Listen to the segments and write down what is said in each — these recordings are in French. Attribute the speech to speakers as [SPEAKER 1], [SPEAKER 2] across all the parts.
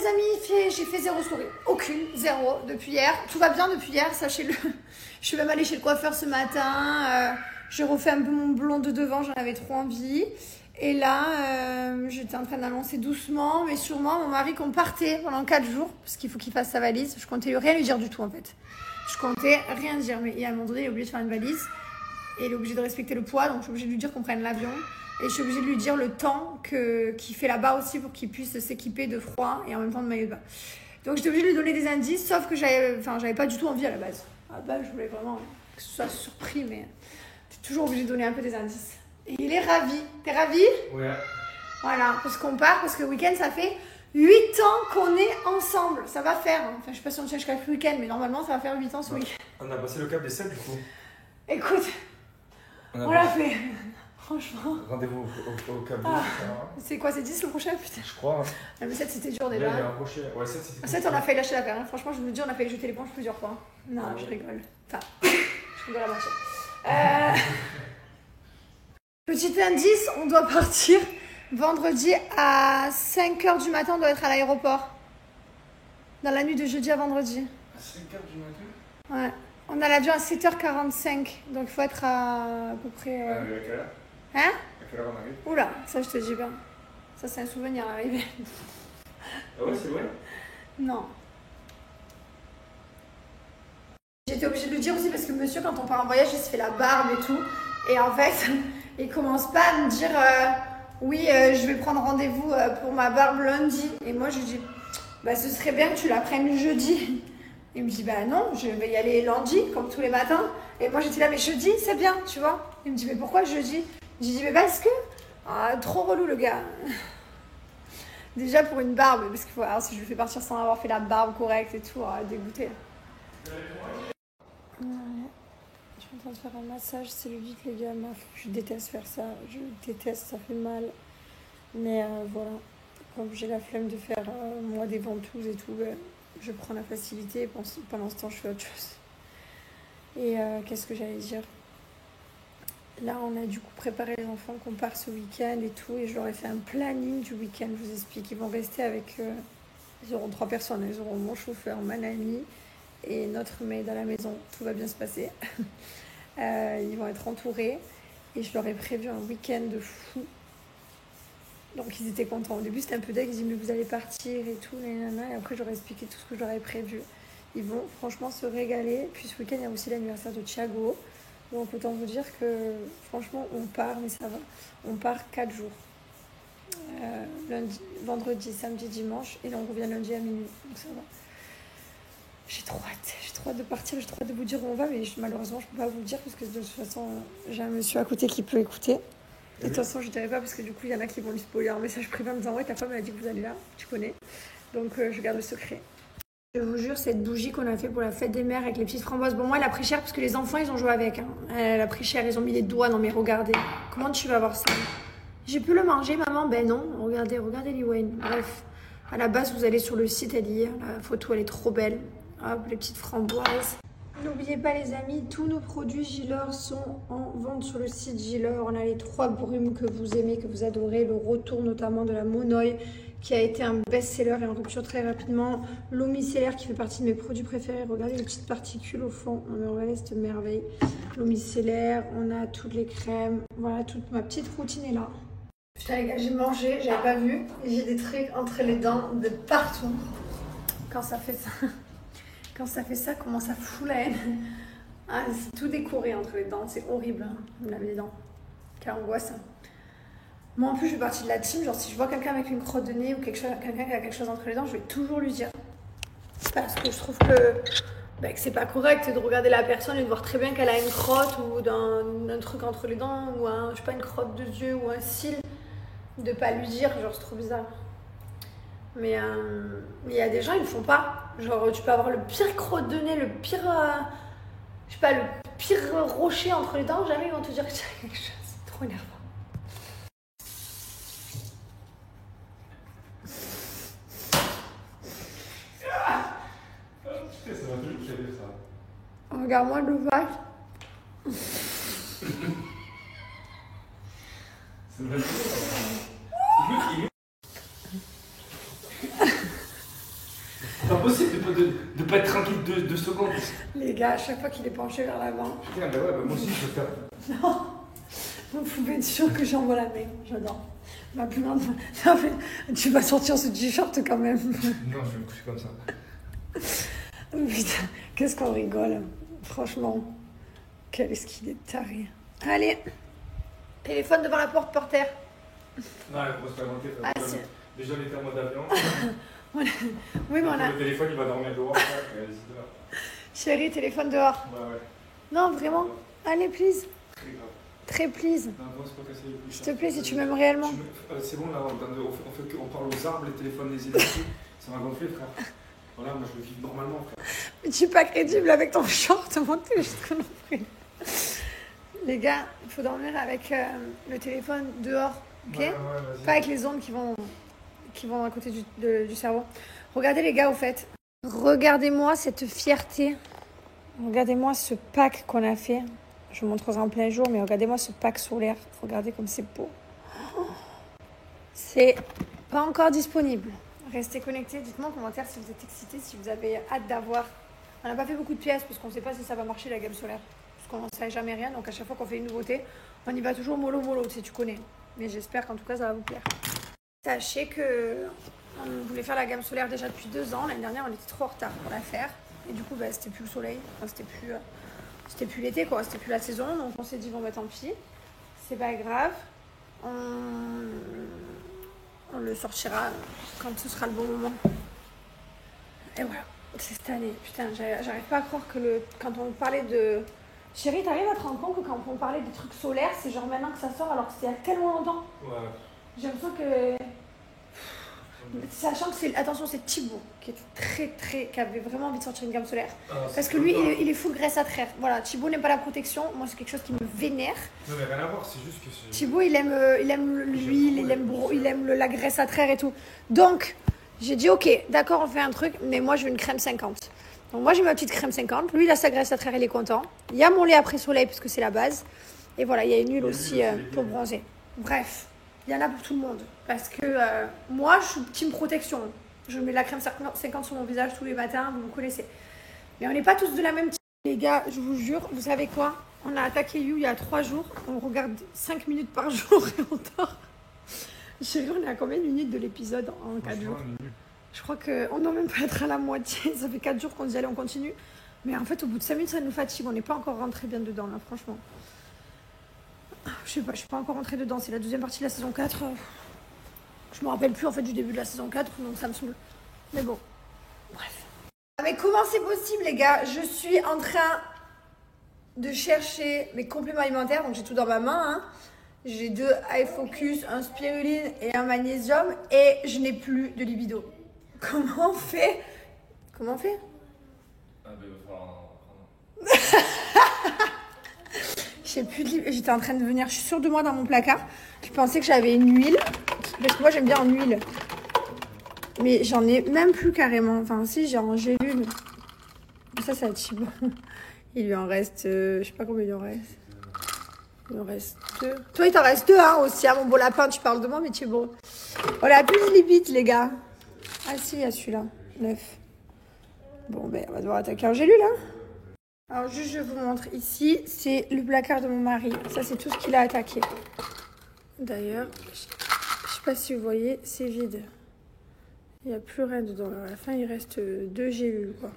[SPEAKER 1] les amis, j'ai fait zéro story. Aucune, zéro, depuis hier. Tout va bien depuis hier, sachez-le. Je suis même allée chez le coiffeur ce matin. J'ai refait un peu mon blond de devant, j'en avais trop envie. Et là, j'étais en train d'annoncer doucement, mais sûrement, mon mari qu'on partait pendant 4 jours, parce qu'il faut qu'il fasse sa valise. Je comptais rien lui dire du tout, en fait. Je comptais rien dire, mais à un moment donné, il est obligé de faire une valise. Et il est obligé de respecter le poids, donc je suis obligée de lui dire qu'on prenne l'avion. Et je suis obligée de lui dire le temps qu'il fait là-bas aussi pour qu'il puisse s'équiper de froid et en même temps de maillot de bain. Donc j'étais obligée de lui donner des indices, sauf que j'avais pas du tout envie à la base. À la base, je voulais vraiment que ce soit surpris, mais t'es toujours obligée de donner un peu des indices. Et il est ravi. T'es ravi?
[SPEAKER 2] Ouais.
[SPEAKER 1] Voilà, parce qu'on part, parce que le week-end, ça fait 8 ans qu'on est ensemble. Ça va faire, enfin je sais pas si on tient jusqu'à le week-end, mais normalement ça va faire 8 ans ce week-end.
[SPEAKER 2] On a passé le cap des 7 du coup.
[SPEAKER 1] Écoute, on l'a fait. Franchement.
[SPEAKER 2] Rendez-vous au cap des 7.
[SPEAKER 1] C'est quoi, c'est 10 le prochain? Putain.
[SPEAKER 2] Je crois.
[SPEAKER 1] Ah, mais 7 c'était dur déjà.
[SPEAKER 2] Là, il y a un crochet. Ouais, 7 c'était.
[SPEAKER 1] 7 on a failli lâcher l'affaire. Hein. Franchement, je vous le dis, on a failli jeter l'éponge plusieurs fois. Non, je rigole. Enfin, je rigole à moitié. Petit indice, on doit partir vendredi à 5h du matin, on doit être à l'aéroport. Dans la nuit de jeudi à vendredi.
[SPEAKER 2] À 5h du matin?
[SPEAKER 1] Ouais. On a l'avion à 7h45, donc il faut être à peu près...
[SPEAKER 2] À quelle heure?
[SPEAKER 1] Hein?
[SPEAKER 2] À quelle heure on arrive?
[SPEAKER 1] Oula, ça je te dis pas. Ça c'est un souvenir arrivé.
[SPEAKER 2] Ah ouais, c'est vrai?
[SPEAKER 1] Non. J'étais obligée de le dire aussi parce que monsieur, quand on part en voyage, il se fait la barbe et tout. Et en fait, il commence pas à me dire oui, je vais prendre rendez-vous pour ma barbe lundi. Et moi, je lui dis, bah, ce serait bien que tu la prennes jeudi. Il me dit, bah non, je vais y aller lundi, comme tous les matins. Et moi, j'étais là, mais jeudi, c'est bien, tu vois. Il me dit, mais pourquoi jeudi? J'ai dit, mais parce que... Ah, trop relou, le gars. Déjà pour une barbe, parce qu'il faut... Alors, si je le fais partir sans avoir fait la barbe correcte et tout, dégoûté. Ouais. Je suis en train de faire un massage cellulite, les gars. Je déteste faire ça. Je déteste, ça fait mal. Mais voilà. Comme j'ai la flemme de faire moi des ventouses et tout, je prends la facilité et pendant ce temps, je fais autre chose. Et qu'est-ce que j'allais dire? Là, on a du coup préparé les enfants qu'on part ce week-end et tout. Et je leur ai fait un planning du week-end, je vous explique. Ils vont rester avec... ils auront 3 personnes. Ils auront mon chauffeur, ma nanny et notre maid à la maison. Tout va bien se passer. Ils vont être entourés. Et je leur ai prévu un week-end de fou. Donc ils étaient contents. Au début, c'était un peu deg. Ils disaient, mais vous allez partir et tout. Et après, j'aurais expliqué tout ce que j'aurais prévu. Ils vont franchement se régaler. Puis ce week-end, il y a aussi l'anniversaire de Thiago. Donc autant vous dire que franchement on part, mais ça va. On part 4 jours. Lundi, vendredi, samedi, dimanche. Et là on revient lundi à minuit. Donc ça va. J'ai trop hâte de partir, j'ai trop hâte de vous dire où on va, mais malheureusement je peux pas vous le dire parce que de toute façon j'ai un monsieur à côté qui peut écouter. Et de toute façon je dirai pas parce que du coup il y en a qui vont lui spoiler un message privé en me disant ouais ta femme elle a dit que vous allez là, tu connais. Donc je garde le secret. Je vous jure, cette bougie qu'on a fait pour la fête des mères avec les petites framboises, bon moi elle a pris cher parce que les enfants ils ont joué avec. Hein. Elle a pris cher, ils ont mis les doigts dans mes regardez. Comment tu vas voir ça? J'ai pu le manger maman? Ben non, regardez Liwayne. Bref, à la base vous allez sur le site, elle y est, la photo elle est trop belle. Hop, les petites framboises. N'oubliez pas les amis, tous nos produits Gilor sont en vente sur le site Gilor. On a les 3 brumes que vous aimez, que vous adorez, le retour notamment de la Monoï qui a été un best-seller et en rupture très rapidement. L'eau micellaire qui fait partie de mes produits préférés. Regardez les petites particules au fond. On a regardé cette merveille. L'eau micellaire, on a toutes les crèmes. Voilà, toute ma petite routine est là. Putain les gars, j'ai mangé, j'avais pas vu. Et j'ai des trucs entre les dents de partout. Quand ça fait ça, comment ça fout la haine. Ah, c'est tout décoré entre les dents, c'est horrible. Me laver les dents. Quelle angoisse. Moi en plus je fais partie de la team, genre si je vois quelqu'un avec une crotte de nez ou quelqu'un qui a quelque chose entre les dents, je vais toujours lui dire. Parce que je trouve que c'est pas correct de regarder la personne et de voir très bien qu'elle a une crotte ou un truc entre les dents ou je sais pas, une crotte de yeux ou un cil. De pas lui dire, genre c'est trop bizarre. Mais il y a des gens, ils le font pas. Genre tu peux avoir le pire crotte de nez, le pire, je sais pas, le pire rocher entre les dents, jamais ils vont te dire que tu as quelque chose. C'est trop énervant. Regarde-moi le vache.
[SPEAKER 2] possible de pas être tranquille 2 secondes.
[SPEAKER 1] Les gars, à chaque fois qu'il est penché vers l'avant.
[SPEAKER 2] Putain, bah ouais, bah moi aussi je peux faire.
[SPEAKER 1] Non, vous pouvez être sûr que j'envoie la main. J'adore. Ma plus grande. Non, mais tu vas sortir ce t-shirt quand même.
[SPEAKER 2] Non, je vais me coucher comme ça.
[SPEAKER 1] Putain, qu'est-ce qu'on rigole. Franchement, qu'est-ce qu'il est taré. Allez, téléphone devant la porte par terre.
[SPEAKER 2] Non, elle pose pas monter.
[SPEAKER 1] Ah, si.
[SPEAKER 2] Déjà, elle était en mode avion.
[SPEAKER 1] Oui, mais on a.
[SPEAKER 2] Le téléphone, il va dormir dehors. Vas-y, dehors.
[SPEAKER 1] Chérie, téléphone dehors.
[SPEAKER 2] Ouais.
[SPEAKER 1] Non, vraiment. Allez, please.
[SPEAKER 2] Très grave.
[SPEAKER 1] Très please.
[SPEAKER 2] Non, non, c'est pas cassé les couilles.
[SPEAKER 1] S'il te plaît, si tu m'aimes réellement.
[SPEAKER 2] C'est bon, là, on parle aux arbres, les téléphones, les électriques. Ça m'a gonflé, frère. Voilà, moi je le vis normalement, frère.
[SPEAKER 1] Mais tu es pas crédible avec ton short monté jusqu'au nombril. Les gars, il faut dormir avec le téléphone dehors, ok?
[SPEAKER 2] Ouais, vas-y.
[SPEAKER 1] Pas avec les ondes qui vont à côté du cerveau. Regardez les gars, au fait. Regardez-moi cette fierté. Regardez-moi ce pack qu'on a fait. Je vous montrerai en plein jour, mais regardez-moi ce pack solaire. Regardez comme c'est beau. C'est pas encore disponible. Restez connectés. Dites-moi en commentaire si vous êtes excités, si vous avez hâte d'avoir. On n'a pas fait beaucoup de pièces parce qu'on ne sait pas si ça va marcher la gamme solaire. Parce qu'on n'en sait jamais rien. Donc à chaque fois qu'on fait une nouveauté, on y va toujours mollo, tu connais. Mais j'espère qu'en tout cas ça va vous plaire. Sachez que on voulait faire la gamme solaire déjà depuis 2 ans. L'année dernière, on était trop en retard pour la faire. Et du coup, c'était plus le soleil. Enfin, c'était plus l'été, quoi. C'était plus la saison. Donc on s'est dit, bon, bah tant pis. C'est pas grave. On le sortira quand ce sera le bon moment. Et voilà, c'est cette année. Putain, j'arrive pas à croire que quand on parlait de... Chérie, t'arrives à te rendre compte que quand on parlait des trucs solaires, c'est genre maintenant que ça sort alors que c'était il y a tellement longtemps.
[SPEAKER 2] Ouais.
[SPEAKER 1] J'ai l'impression que... Sachant que c'est Thibaut qui qui avait vraiment envie de sortir une gamme solaire. Parce que lui, il est full graisse à traire. Voilà, Thibaut n'aime pas la protection. Moi, c'est quelque chose qui me vénère.
[SPEAKER 2] Non, mais rien à voir, c'est juste que c'est...
[SPEAKER 1] Thibaut, il aime l'huile, il aime la graisse à traire et tout. Donc, j'ai dit, ok, d'accord, on fait un truc, mais moi, je veux une crème 50. Donc, moi, j'ai ma petite crème 50. Lui, il a sa graisse à traire, il est content. Il y a mon lait après soleil, parce que c'est la base. Et voilà, il y a une huile aussi pour bronzer. Bref, il y en a pour tout le monde. Parce que moi, je suis team protection. Je mets la crème 50 sur mon visage tous les matins, vous me connaissez. Mais on n'est pas tous de la même team. Les gars, je vous jure, vous savez quoi? On a attaqué You il y a 3 jours. On regarde 5 minutes par jour et on dort. Chérie, on est à combien de minutes de l'épisode en 4 jours? Je crois qu'on ne doit même pas être à la moitié. Ça fait 4 jours qu'on dit allez, on continue. Mais en fait, au bout de 5 minutes, ça nous fatigue. On n'est pas encore rentré bien dedans, là, franchement. Je sais pas, je suis pas encore rentrée dedans. C'est la deuxième partie de la saison 4. Je me rappelle plus en fait du début de la saison 4, donc ça me saoule. Mais bon, bref. Mais comment c'est possible, les gars? Je suis en train de chercher mes compléments alimentaires. Donc j'ai tout dans ma main, hein. J'ai 2 iFocus, un spiruline et un magnésium. Et je n'ai plus de libido. Comment on fait? Comment on fait?
[SPEAKER 2] Ah, ben il va falloir
[SPEAKER 1] J'ai plus de libido. J'étais en train de venir, je suis sûre de moi dans mon placard. Je pensais que j'avais une huile. Parce que moi j'aime bien en huile. Mais j'en ai même plus carrément. Enfin si, j'ai en gélule. Ça c'est un Thibaut. Il lui en reste, je sais pas combien il en reste. Il en reste 2. Toi il t'en reste 2 hein, aussi, hein, mon beau lapin, tu parles de moi mais tu es beau. On a plus de limite les gars. Ah si, il y a celui-là, 9. Bon ben on va devoir attaquer en gélule hein. Alors juste je vous montre ici, c'est le placard de mon mari. Ça c'est tout ce qu'il a attaqué. D'ailleurs, je sais pas si vous voyez, c'est vide. Il n'y a plus rien dedans. À la fin, il reste 2 gélules, quoi.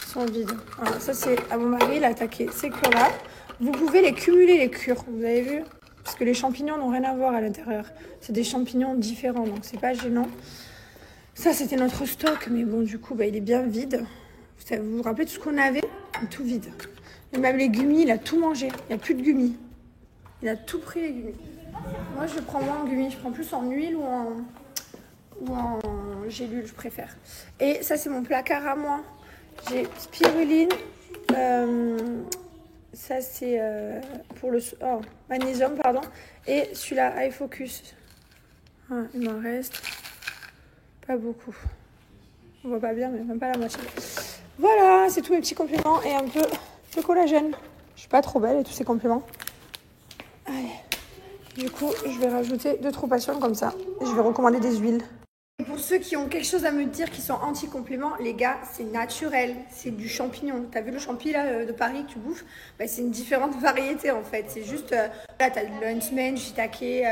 [SPEAKER 1] Ils sont vides. Voilà, ça, c'est à mon mari, il a attaqué ces cures-là. Vous pouvez les cumuler, les cures, vous avez vu? Parce que les champignons n'ont rien à voir à l'intérieur. C'est des champignons différents, donc c'est pas gênant. Ça, c'était notre stock, mais bon, du coup, bah, il est bien vide. Vous vous rappelez de ce qu'on avait? Il est tout vide. Et même les gummies, il a tout mangé. Il n'y a plus de gummies. Il a tout pris, les gummies. Moi, je prends moins en gummies. Je prends plus en huile ou en gélule, je préfère. Et ça, c'est mon placard à moi. J'ai spiruline. Ça, c'est pour le magnésium, pardon. Et celui-là, iFocus. Ah, il m'en reste pas beaucoup. On voit pas bien, mais même pas la moitié. Voilà, c'est tous mes petits compléments et un peu de collagène. Je suis pas trop belle et tous ces compléments. Allez. Du coup, je vais rajouter 2 passions comme ça. Et je vais recommander des huiles. Et pour ceux qui ont quelque chose à me dire, qui sont anti-compléments, les gars, c'est naturel, c'est du champignon. T'as vu le champi là de Paris que tu bouffes? Bah, c'est une différente variété en fait. C'est juste, là t'as le huntsman, du shiitake,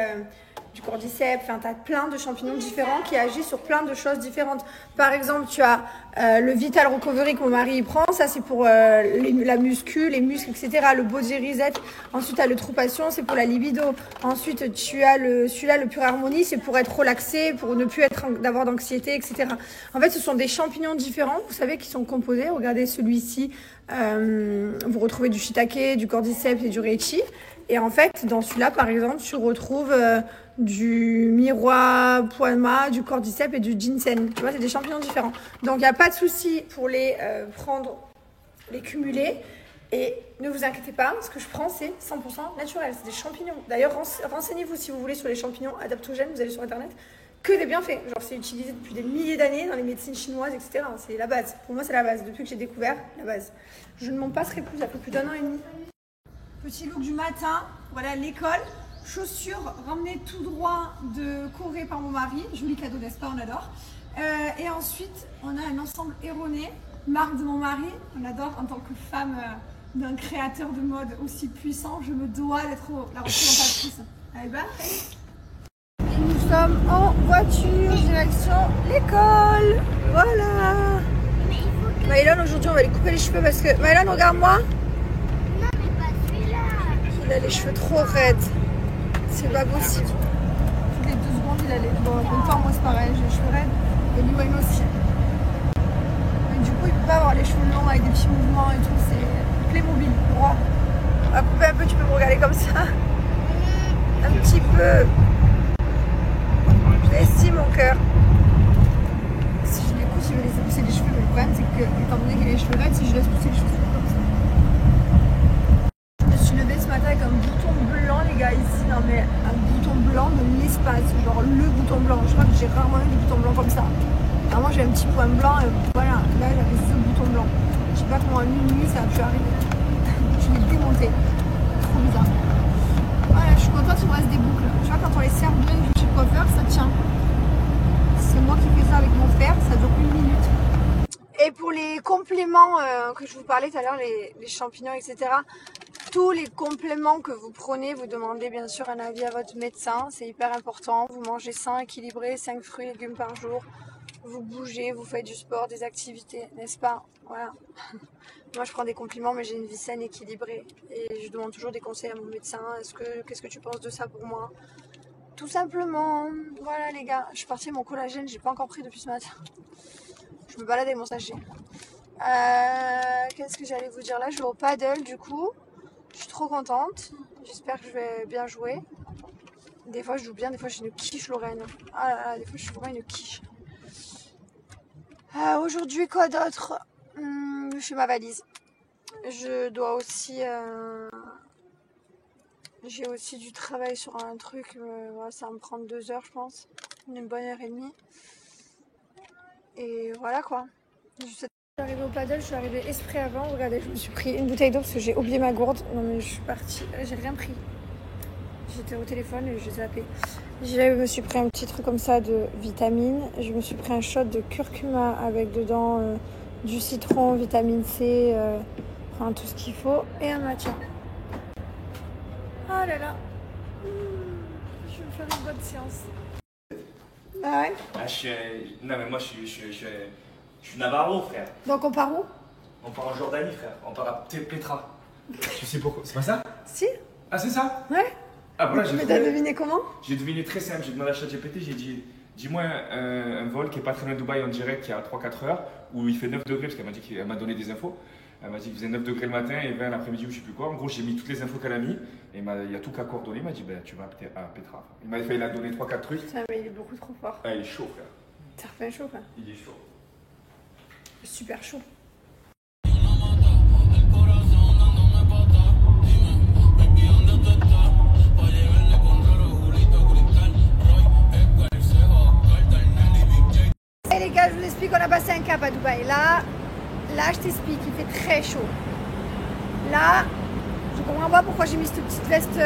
[SPEAKER 1] du cordyceps, enfin t'as plein de champignons différents qui agissent sur plein de choses différentes. Par exemple, tu as le Vital Recovery que mon mari y prend, ça c'est pour la muscu, les muscles, etc. Le Body Reset. Ensuite, tu as le True Passion, c'est pour la libido. Ensuite, tu as celui-là, le Pure Harmonie, c'est pour être relaxé, pour ne plus d'avoir d'anxiété, etc. En fait, ce sont des champignons différents, vous savez, qui sont composés. Regardez celui-ci, vous retrouvez du shiitake, du cordyceps et du reishi. Et en fait, dans celui-là, par exemple, tu retrouves du miroir poima, du cordyceps et du ginseng. Tu vois, c'est des champignons différents. Donc, il n'y a pas de souci pour les prendre, les cumuler. Et ne vous inquiétez pas, ce que je prends, c'est 100% naturel. C'est des champignons. D'ailleurs, renseignez-vous si vous voulez sur les champignons adaptogènes. Vous allez sur Internet. Que des bienfaits. Genre, c'est utilisé depuis des milliers d'années dans les médecines chinoises, etc. C'est la base. Pour moi, c'est la base. Depuis que j'ai découvert, la base. Je ne m'en passerai plus. Ça fait plus d'1 an et demi. Petit look du matin, voilà l'école, chaussures ramenées tout droit de Corée par mon mari, joli cadeau n'est-ce pas, on adore. Et ensuite on a un ensemble erroné, marque de mon mari, on adore en tant que femme d'un créateur de mode aussi puissant, je me dois d'être la représentatrice. Allez bah, et nous sommes en voiture, direction l'école, voilà. Maëlon, aujourd'hui on va lui couper les cheveux parce que, Maëlon regarde-moi. Il a les cheveux trop raides. C'est pas possible. Toutes les 2 secondes, il a les... Bon, en même temps, moi c'est pareil, j'ai les cheveux raides. Et Liwan aussi. Mais du coup, il peut pas avoir les cheveux longs avec des petits mouvements et tout. C'est Playmobil, droit. On va couper un peu, tu peux me regarder comme ça. Un petit peu. Merci mon cœur. Si je l'écoute, je vais laisser pousser les cheveux. Mais le problème, c'est que, étant donné qu'il a les cheveux raides, si je laisse pousser les cheveux comme ça. Avec un bouton blanc les gars ici, non mais un bouton blanc de l'espace, genre le bouton blanc, je crois que j'ai rarement eu des boutons blancs comme ça. Normalement j'ai un petit point blanc et voilà, là j'avais ce bouton blanc. Je sais pas comment à minuit ça a pu arriver. Je l'ai démonté, trop bizarre. Voilà, je suis contente qu'il me reste des boucles. Tu vois quand on les serre bien chez le coiffeur, ça tient. C'est moi qui fais ça avec mon fer, ça dure 1 minute. Et pour les compléments que je vous parlais tout à l'heure, les champignons, etc. Tous les compléments que vous prenez, vous demandez bien sûr un avis à votre médecin, c'est hyper important. Vous mangez sain, équilibré, 5 fruits et légumes par jour. Vous bougez, vous faites du sport, des activités, n'est-ce pas? Voilà. Moi je prends des compléments mais j'ai une vie saine, équilibrée. Et je demande toujours des conseils à mon médecin. Qu'est-ce que tu penses de ça pour moi? Tout simplement. Voilà les gars, je suis partie mon collagène, j'ai pas encore pris depuis ce matin. Je me balade avec mon sachet. Qu'est-ce que j'allais vous dire là? Je vais au paddle du coup. Je suis trop contente, j'espère que je vais bien jouer. Des fois je joue bien, des fois je suis une quiche Lorraine. Ah là là, des fois je suis vraiment une quiche. Aujourd'hui quoi d'autre? Je fais ma valise. Je dois aussi... J'ai aussi du travail sur un truc, voilà, ça va me prendre 2 heures je pense. Une bonne heure et demie. Et voilà quoi. Je suis arrivée au paddle, je suis arrivée exprès avant. Regardez, je me suis pris une bouteille d'eau parce que j'ai oublié ma gourde. Non mais je suis partie, j'ai rien pris. J'étais au téléphone et j'ai zappé. Je me suis pris un petit truc comme ça de vitamines. Je me suis pris un shot de curcuma avec dedans du citron, vitamine C, enfin tout ce qu'il faut. Et un matcha. Oh là là. Je vais me faire une bonne séance. Ah ouais?
[SPEAKER 2] Non mais moi je suis Navarro frère.
[SPEAKER 1] Donc on part où?
[SPEAKER 2] On part en Jordanie frère, on part à Petra. Tu sais pourquoi? C'est pas ça?
[SPEAKER 1] Si.
[SPEAKER 2] Ah c'est ça?
[SPEAKER 1] Ouais.
[SPEAKER 2] Ah voilà,
[SPEAKER 1] Mais t'as deviné comment?
[SPEAKER 2] J'ai deviné très simple, j'ai demandé à ChatGPT, j'ai dit dis-moi un vol qui est pas très loin de Dubaï en direct qui a 3-4 heures où il fait 9 degrés parce qu'elle m'a donné des infos. Elle m'a dit qu'il faisait 9 degrés le matin et 20 l'après-midi ou je sais plus quoi. En gros j'ai mis toutes les infos qu'elle a mis et il y a tout qu'à coordonner. Il m'a dit ben, tu vas à Petra. Il a donné 3-4 trucs.
[SPEAKER 1] Putain mais il est beaucoup trop fort.
[SPEAKER 2] Ah il est chaud frère.
[SPEAKER 1] T'as refait chaud quoi?
[SPEAKER 2] Il est chaud.
[SPEAKER 1] Super chaud. Et les gars, je vous explique, on a passé un cap à Dubaï. Là, je t'explique, il fait très chaud. Là, je comprends pas pourquoi j'ai mis cette petite veste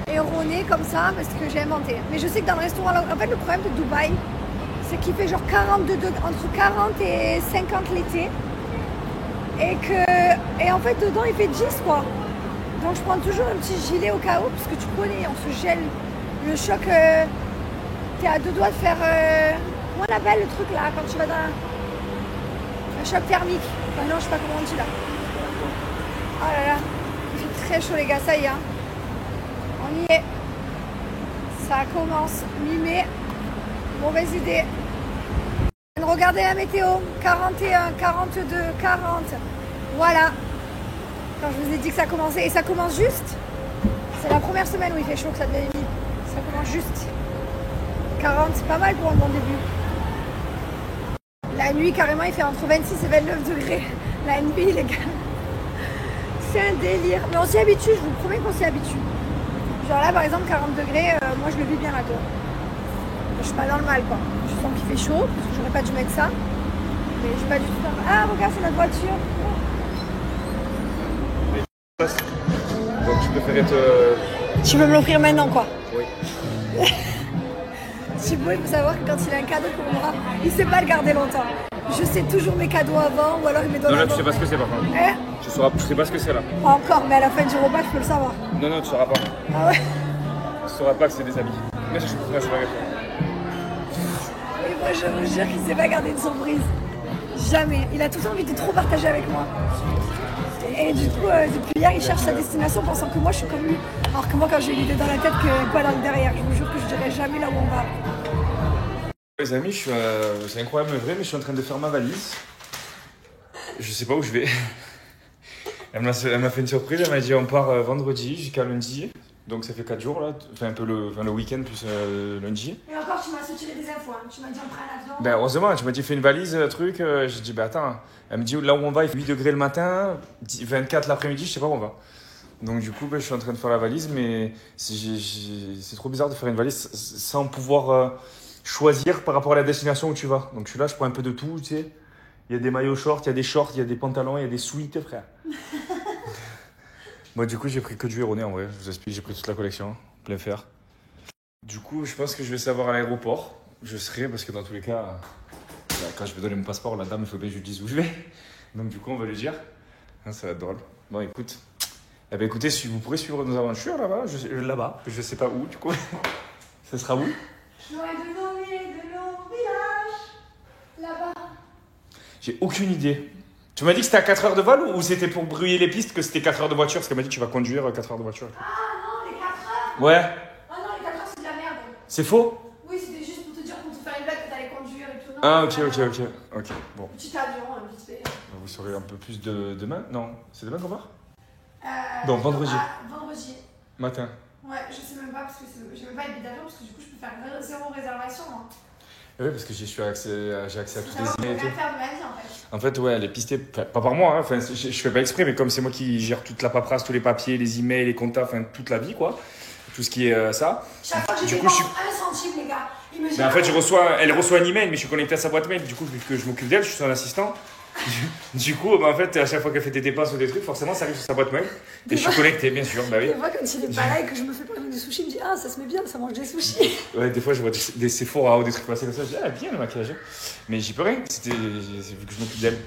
[SPEAKER 1] erronée comme ça, parce que j'ai inventé. Mais je sais que dans le restaurant, en fait, le problème de Dubaï, c'est qu'il fait genre 42 degrés, entre 40 et 50 l'été. Et en fait, dedans, il fait 10 quoi. Donc je prends toujours un petit gilet au cas où, parce que tu connais, on se gèle. Le choc, t'es à deux doigts de faire... comment on appelle le truc là, quand tu vas dans... Un choc thermique. Enfin non, je sais pas comment on dit là. Oh là là, il fait très chaud les gars, ça y est. Hein. On y est. Ça commence. Mi-mai. Mauvaise idée. Regardez la météo. 41, 42, 40. Voilà. Quand je vous ai dit que ça commençait. Et ça commence juste. C'est la première semaine où il fait chaud que ça devient humide. Ça commence juste. 40, c'est pas mal pour un bon début. La nuit, carrément, il fait entre 26 et 29 degrés. La nuit, les gars. C'est un délire. Mais on s'y habitue, je vous promets qu'on s'y habitue. Genre là, par exemple, 40 degrés, moi, je le vis bien là-dedans. Je suis pas dans le mal, quoi. Je sens qu'il fait chaud, parce que j'aurais pas dû mettre ça. Mais je suis pas du tout dans le... Ah, regarde, c'est notre voiture.
[SPEAKER 2] Donc, tu préférais te...
[SPEAKER 1] Tu veux me l'offrir maintenant, quoi.
[SPEAKER 2] Oui.
[SPEAKER 1] Thibaut, il faut savoir que quand il a un cadeau pour moi, il sait pas le garder longtemps. Je sais toujours mes cadeaux avant, ou alors il me donne
[SPEAKER 2] Non, là,
[SPEAKER 1] avant.
[SPEAKER 2] tu sais pas ce que c'est, par contre.
[SPEAKER 1] Hein?
[SPEAKER 2] Je sais pas ce que c'est, là.
[SPEAKER 1] Pas encore, mais à la fin du repas, je peux le savoir.
[SPEAKER 2] Non, tu sauras pas.
[SPEAKER 1] Ah ouais?
[SPEAKER 2] Tu sauras pas que c'est des habits. Mais je trouve ça, c'est pas grave.
[SPEAKER 1] Et moi, je vous jure qu'il sait pas garder une surprise. Jamais. Il a tout le temps envie de trop partager avec moi. Et du coup, depuis hier, il cherche sa destination pensant que moi, je suis comme lui. Alors que moi, quand j'ai l'idée dans la tête, que pas dans le derrière, je vous jure que je dirais jamais là où on va.
[SPEAKER 2] Les amis, c'est incroyable, vrai, mais je suis en train de faire ma valise. Je sais pas où je vais. Elle m'a fait une surprise, elle m'a dit on part vendredi jusqu'à lundi. Donc ça fait 4 jours là, enfin un peu le week-end plus lundi.
[SPEAKER 1] Et encore, tu m'as soutiré des infos, hein. Tu m'as dit on prend l'avion.
[SPEAKER 2] Ben heureusement, tu m'as dit fais une valise, truc. J'ai dit ben attends. Elle me dit là où on va, il fait 8 degrés le matin, 24 l'après-midi, je sais pas où on va. Donc du coup, ben, je suis en train de faire la valise, mais c'est trop bizarre de faire une valise sans pouvoir choisir par rapport à la destination où tu vas. Donc je suis là, je prends un peu de tout, tu sais. Il y a des maillots shorts, il y a des shorts, il y a des pantalons, il y a des sweats, frère. Moi, du coup, j'ai pris que du erroné en vrai. Je vous explique, j'ai pris toute la collection, plein fer. Du coup, je pense que je vais savoir à l'aéroport. Je serai, parce que dans tous les cas, quand je vais donner mon passeport, la dame, il faut bien que je lui dise où je vais. Donc, du coup, on va lui dire. Ça va être drôle. Bon, écoute. Eh bien, écoutez, si vous pourrez suivre nos aventures là-bas, là-bas, je sais pas où, du coup. Ça sera où?
[SPEAKER 1] Loin de nos villages, là-bas.
[SPEAKER 2] J'ai aucune idée. Tu m'as dit que c'était à 4 heures de vol ou c'était pour brouiller les pistes que c'était 4 heures de voiture? Parce qu'elle m'a dit que tu vas conduire 4 heures de voiture.
[SPEAKER 1] Ah non, les 4 heures.
[SPEAKER 2] Ouais.
[SPEAKER 1] Ah non, les 4 heures, c'est de la merde.
[SPEAKER 2] C'est faux?
[SPEAKER 1] Oui, c'était juste pour te dire, pour te faire une blague que t'allais conduire et tout. Non,
[SPEAKER 2] Ah, ok. Bon.
[SPEAKER 1] Petit avion, vite fait.
[SPEAKER 2] Vous saurez un peu plus de demain? Non, c'est demain qu'on part?
[SPEAKER 1] Euh,
[SPEAKER 2] Non, vendredi.
[SPEAKER 1] Vendredi.
[SPEAKER 2] Matin.
[SPEAKER 1] Ouais, je sais même pas, parce que j'ai même pas les billets d'avion, parce que du coup, je peux faire 0 réservation. Hein.
[SPEAKER 2] Oui, parce que j'ai accès à toutes les
[SPEAKER 1] emails
[SPEAKER 2] emails et tout.
[SPEAKER 1] Je peux rien faire de ma vie, en fait.
[SPEAKER 2] En fait, ouais, elle est pistée, pas par moi, hein. Enfin, je fais pas exprès, mais comme c'est moi qui gère toute la paperasse, tous les papiers, les emails, les comptes, enfin, toute la vie, quoi. Tout ce qui est ça.
[SPEAKER 1] Chaque fois que
[SPEAKER 2] Du
[SPEAKER 1] j'ai
[SPEAKER 2] coup,
[SPEAKER 1] dépense 1 centime, les gars, il me dit.
[SPEAKER 2] Mais en fait, elle reçoit un email, mais je suis connecté à sa boîte mail. Du coup, vu que je m'occupe d'elle, je suis son assistant. Du coup, en fait, à chaque fois qu'elle fait des dépenses ou des trucs, forcément, ça arrive sur sa boîte mail. Et je suis connecté, bien sûr. Bah oui.
[SPEAKER 1] Des fois, quand il est pas là et que je me fais pas du sushi, il me dit ah, ça se met bien, ça mange des sushis.
[SPEAKER 2] Ouais, des fois, je vois des Sephora ou des trucs passés comme ça. Je dis ah, bien le maquillage. Mais j'y peux rien. C'est vu que je m'occupe d'elle.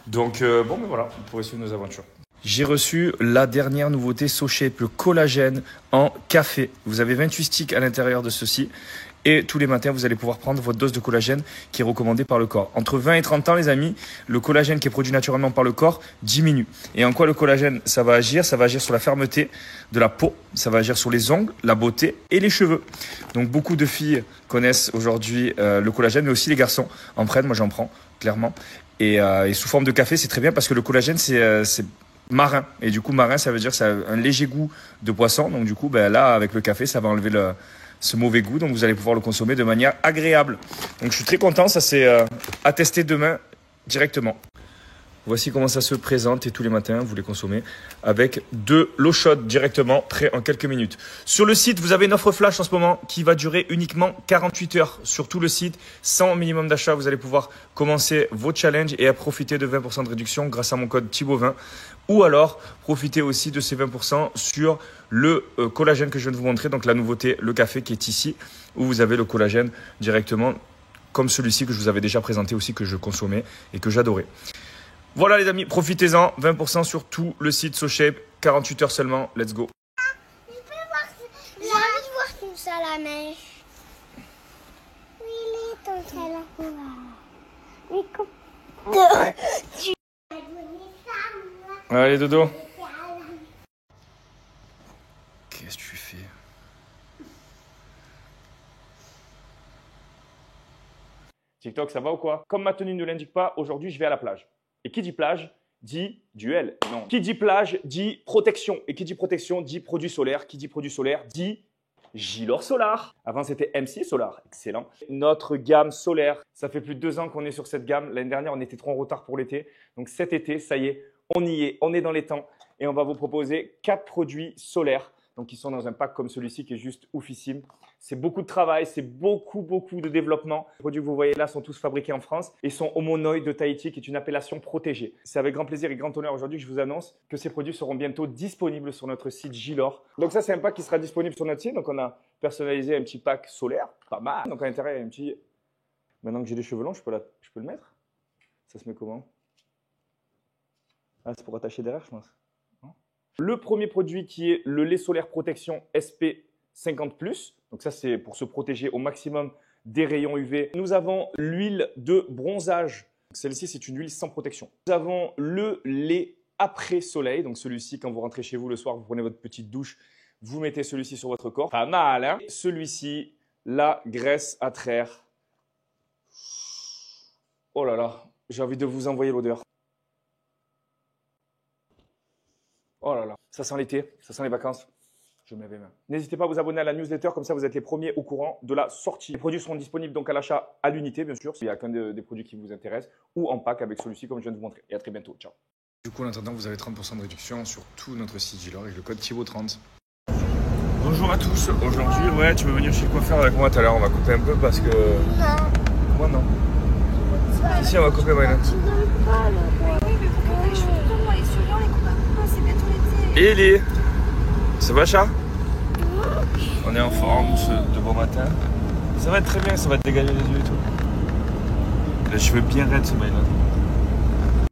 [SPEAKER 2] Donc, bon, mais voilà, vous pourrez suivre nos aventures. J'ai reçu la dernière nouveauté SoShape, le collagène en café. Vous avez 28 sticks à l'intérieur de ceci. Et tous les matins, vous allez pouvoir prendre votre dose de collagène qui est recommandée par le corps. Entre 20 et 30 ans, les amis, le collagène qui est produit naturellement par le corps diminue. Et en quoi le collagène, ça va agir? Ça va agir sur la fermeté de la peau, ça va agir sur les ongles, la beauté et les cheveux. Donc beaucoup de filles connaissent aujourd'hui le collagène, mais aussi les garçons en prennent. Moi, j'en prends, clairement. Et sous forme de café, c'est très bien parce que le collagène, c'est marin. Et du coup, marin, ça veut dire que ça a un léger goût de poisson. Donc du coup, ben, là, avec le café, ça va enlever ce mauvais goût, donc vous allez pouvoir le consommer de manière agréable. Donc je suis très content, ça c'est à tester demain directement. Voici comment ça se présente et tous les matins vous les consommez avec de l'eau chaude directement, prêt en quelques minutes. Sur le site, vous avez une offre flash en ce moment qui va durer uniquement 48 heures sur tout le site. Sans minimum d'achat, vous allez pouvoir commencer vos challenges et à profiter de 20% de réduction grâce à mon code Thibaut20. Ou alors, profitez aussi de ces 20% sur le collagène que je viens de vous montrer. Donc la nouveauté, le café qui est ici, où vous avez le collagène directement comme celui-ci que je vous avais déjà présenté aussi, que je consommais et que j'adorais. Voilà les amis, profitez-en, 20% sur tout le site SoShape, 48 heures seulement, let's go.
[SPEAKER 3] J'ai envie de voir ton salamèche. Oui, il est ton salamèche. Mais comme... Tu as donné ça, moi.
[SPEAKER 2] Allez dodo. Qu'est-ce que tu fais? TikTok, ça va ou quoi? Comme ma tenue ne l'indique pas, aujourd'hui je vais à la plage. Et qui dit plage dit duel. Non. Qui dit plage dit protection. Et qui dit protection dit produit solaire. Qui dit produit solaire dit Gilor Solar. Avant c'était MC Solar. Excellent. Notre gamme solaire, ça fait plus de 2 ans qu'on est sur cette gamme. L'année dernière, on était trop en retard pour l'été. Donc cet été, ça y est, on y est. On est dans les temps. Et on va vous proposer 4 produits solaires. Donc, ils sont dans un pack comme celui-ci qui est juste oufissime. C'est beaucoup de travail, c'est beaucoup de développement. Les produits que vous voyez là sont tous fabriqués en France et sont Homonoi de Tahiti, qui est une appellation protégée. C'est avec grand plaisir et grand honneur aujourd'hui que je vous annonce que ces produits seront bientôt disponibles sur notre site Gilor. Donc ça, c'est un pack qui sera disponible sur notre site. Donc, on a personnalisé un petit pack solaire, pas mal. Donc, à l'intérieur, il y a un petit... Maintenant que j'ai des cheveux longs, je peux le mettre. Ça se met comment? Ah, c'est pour attacher derrière, je pense. Le premier produit qui est le lait solaire protection SP50+. Donc ça, c'est pour se protéger au maximum des rayons UV. Nous avons l'huile de bronzage. Celle-ci, c'est une huile sans protection. Nous avons le lait après soleil. Donc celui-ci, quand vous rentrez chez vous le soir, vous prenez votre petite douche, vous mettez celui-ci sur votre corps. Pas mal, hein? Celui-ci, la graisse à traire. Oh là là, j'ai envie de vous envoyer l'odeur. Oh là là, ça sent l'été, ça sent les vacances. Je me lève les mains. N'hésitez pas à vous abonner à la newsletter, comme ça vous êtes les premiers au courant de la sortie. Les produits seront disponibles donc à l'achat à l'unité, bien sûr, s'il n'y a qu'un des produits qui vous intéresse, ou en pack avec celui-ci, comme je viens de vous montrer. Et à très bientôt, ciao. Du coup, en attendant, vous avez 30% de réduction sur tout notre site Gilor avec le code Thibaut30. Bonjour à tous. Aujourd'hui, ouais, tu veux venir chez le coiffeur avec moi tout à l'heure? On va couper un peu parce que...
[SPEAKER 3] Non.
[SPEAKER 2] Moi, non. Si, on va couper, Maïna.
[SPEAKER 3] Tu donnes pas le roi. Oui, mais pour que les cheveux tombent, moi, les souriants, les coupes à coupe, c'est bientôt l'été.
[SPEAKER 2] Et Ellie, ça va, chat? On est en forme de bon matin. Ça va être très bien, ça va te dégager les yeux et tout. Les cheveux bien raides, ce matin.